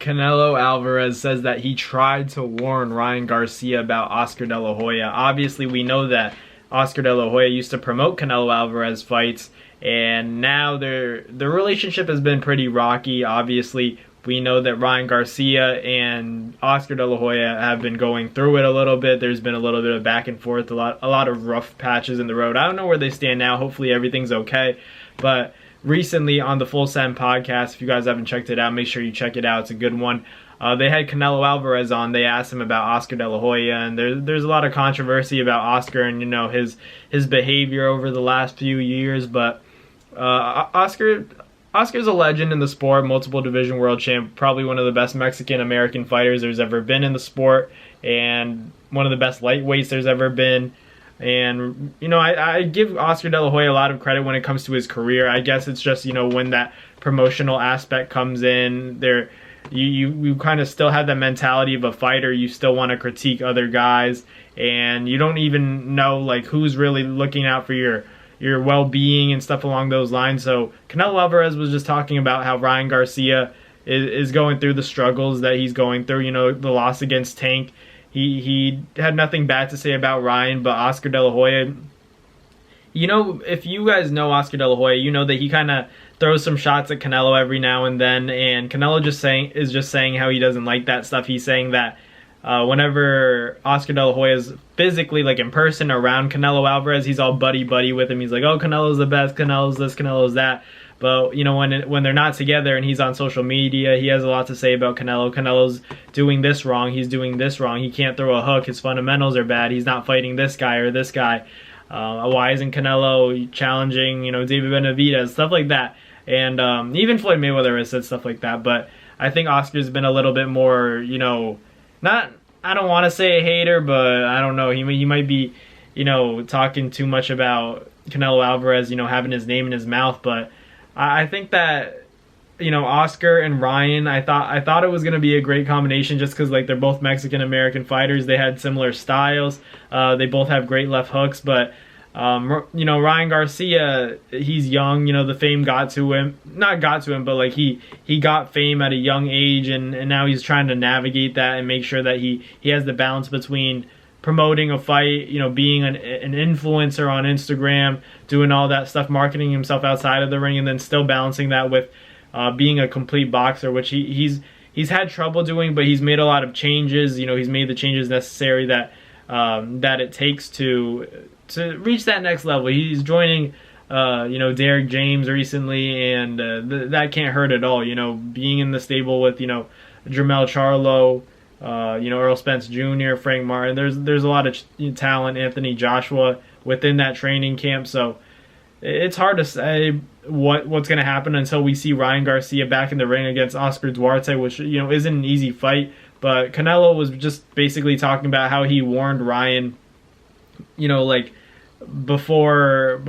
Canelo Alvarez says that he tried to warn Ryan Garcia about Oscar De La Hoya. Obviously, we know that Oscar De La Hoya used to promote Canelo Alvarez fights, and now their relationship has been pretty rocky. Obviously, we know that Ryan Garcia and Oscar De La Hoya have been going through it a little bit. There's been a little bit of back and forth, a lot of rough patches in the road. I don't know where they stand now. Hopefully, everything's okay, but recently on the Full Send podcast, if you guys haven't checked it out, make sure you check it out. It's a good one. They had Canelo Alvarez on. They asked him about Oscar De La Hoya, and there's a lot of controversy about Oscar and his behavior over the last few years. But Oscar's a legend in the sport, multiple division world champ, probably one of the best Mexican American fighters there's ever been in the sport, and one of the best lightweights there's ever been. And, I give Oscar De La Hoya a lot of credit when it comes to his career. I guess it's just, when that promotional aspect comes in, you kind of still have that mentality of a fighter. You still want to critique other guys, and you don't even know, who's really looking out for your well-being and stuff along those lines. So Canelo Alvarez was just talking about how Ryan Garcia is going through the struggles that he's going through, the loss against Tank. He had nothing bad to say about Ryan, but Oscar De La Hoya, if you guys know Oscar De La Hoya, you know that he kind of throws some shots at Canelo every now and then, and Canelo is just saying how he doesn't like that stuff. He's saying that whenever Oscar De La Hoya is physically, in person around Canelo Alvarez, he's all buddy-buddy with him. He's like, oh, Canelo's the best, Canelo's this, Canelo's that. But, when they're not together and he's on social media, he has a lot to say about Canelo. Canelo's doing this wrong. He's doing this wrong. He can't throw a hook. His fundamentals are bad. He's not fighting this guy or this guy. Why isn't Canelo challenging, David Benavidez, stuff like that. And even Floyd Mayweather has said stuff like that. But I think Oscar's been a little bit more, I don't want to say a hater, but I don't know. He might be, talking too much about Canelo Alvarez, having his name in his mouth. But I think that, Oscar and Ryan, I thought it was going to be a great combination just because, they're both Mexican-American fighters. They had similar styles. They both have great left hooks. But, Ryan Garcia, he's young. The fame got to him. Not got to him, but, he got fame at a young age. And now he's trying to navigate that and make sure that he has the balance between promoting a fight, being an influencer on Instagram, doing all that stuff, marketing himself outside of the ring, and then still balancing that with being a complete boxer, which he's had trouble doing, but he's made a lot of changes. He's made the changes necessary that it takes to reach that next level. He's joining Derek James recently, and that can't hurt at all. Being in the stable with Jermell Charlo, Earl Spence Jr., Frank Martin. There's a lot of talent, Anthony Joshua, within that training camp. So it's hard to say what's going to happen until we see Ryan Garcia back in the ring against Oscar Duarte, which isn't an easy fight. But Canelo was just basically talking about how he warned Ryan, before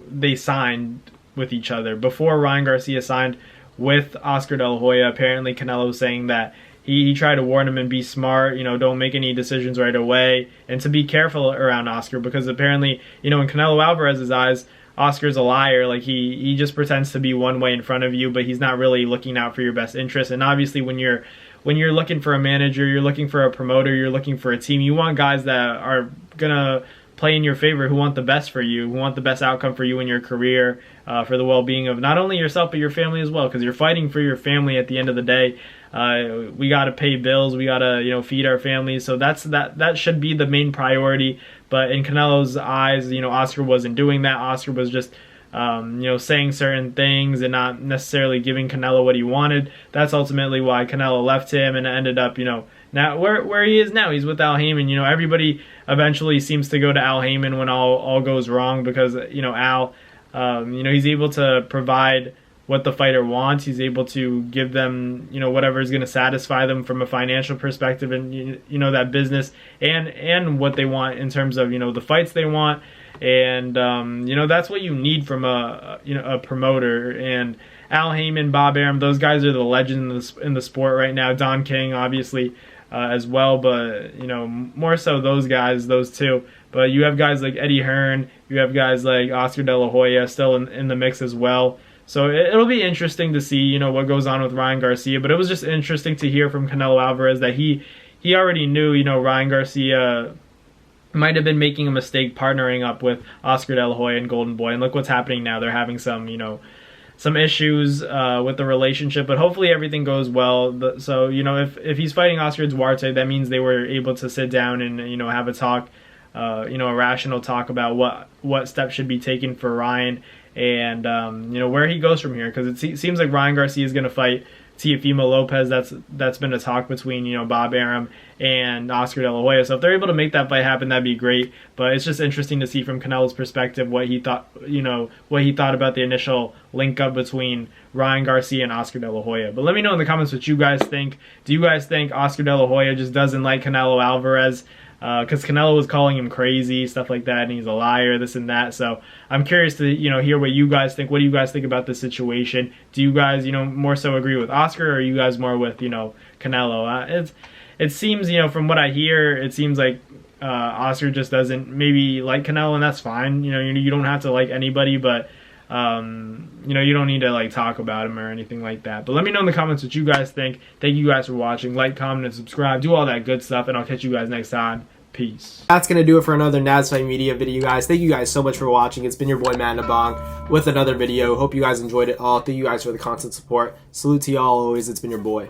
they signed with each other, before Ryan Garcia signed with Oscar De La Hoya. Apparently Canelo was saying that he tried to warn him and be smart, don't make any decisions right away, and to be careful around Oscar, because apparently, in Canelo Alvarez's eyes, Oscar's a liar. He just pretends to be one way in front of you, but he's not really looking out for your best interest. And obviously when you're looking for a manager, you're looking for a promoter, you're looking for a team, you want guys that are gonna play in your favor, who want the best for you, who want the best outcome for you in your career, for the well-being of not only yourself but your family as well, because you're fighting for your family at the end of the day. We got to pay bills, we got to feed our families, so that should be the main priority. But in Canelo's eyes, Oscar wasn't doing that. Oscar was just saying certain things and not necessarily giving Canelo what he wanted. That's ultimately why Canelo left him and ended up now where he is now. He's with Al Heyman. Everybody eventually seems to go to Al Heyman when all goes wrong, because Al, he's able to provide what the fighter wants. He's able to give them whatever is going to satisfy them from a financial perspective, and that business and what they want in terms of the fights they want. And that's what you need from a promoter. And Al Heyman, Bob Arum, those guys are the legends in the sport right now. Don King, obviously, as well, but more so those two. But you have guys like Eddie Hearn, you have guys like Oscar De La Hoya still in the mix as well. So it'll be interesting to see, you know, what goes on with Ryan Garcia. But it was just interesting to hear from Canelo Alvarez that he already knew, you know, Ryan Garcia might have been making a mistake partnering up with Oscar De La Hoya and Golden Boy. And look what's happening now. They're having some, you know, some issues with the relationship, but hopefully everything goes well. So, you know, if he's fighting Oscar Duarte, that means they were able to sit down and, you know, have a talk, you know, a rational talk about what steps should be taken for Ryan and, you know, where he goes from here. Because it seems like Ryan Garcia is going to fight Teofimo Lopez. That's been a talk between, you know, Bob Arum and Oscar De La Hoya. So if they're able to make that fight happen, that'd be great. But it's just interesting to see from Canelo's perspective what he thought, you know, what he thought about the initial link up between Ryan Garcia and Oscar De La Hoya. But let me know in the comments what you guys think. Do you guys think Oscar De La Hoya just doesn't like Canelo Alvarez? Because Canelo was calling him crazy, stuff like that, and he's a liar, this and that. So I'm curious to, you know, hear what you guys think. What do you guys think about this situation? Do you guys, you know, more so agree with Oscar, or are you guys more with, you know, Canelo? It seems, you know, from what I hear, it seems like Oscar just doesn't maybe like Canelo, and that's fine. You know, you don't have to like anybody, but you know, you don't need to like talk about him or anything like that. But let me know in the comments what you guys think. Thank you guys for watching. Like, comment, and subscribe. Do all that good stuff, and I'll catch you guys next time. Peace. That's going to do it for another NASFight Media video, guys. Thank you guys so much for watching. It's been your boy, Matt Nabong, with another video. Hope you guys enjoyed it all. Thank you guys for the constant support. Salute to y'all always. It's been your boy.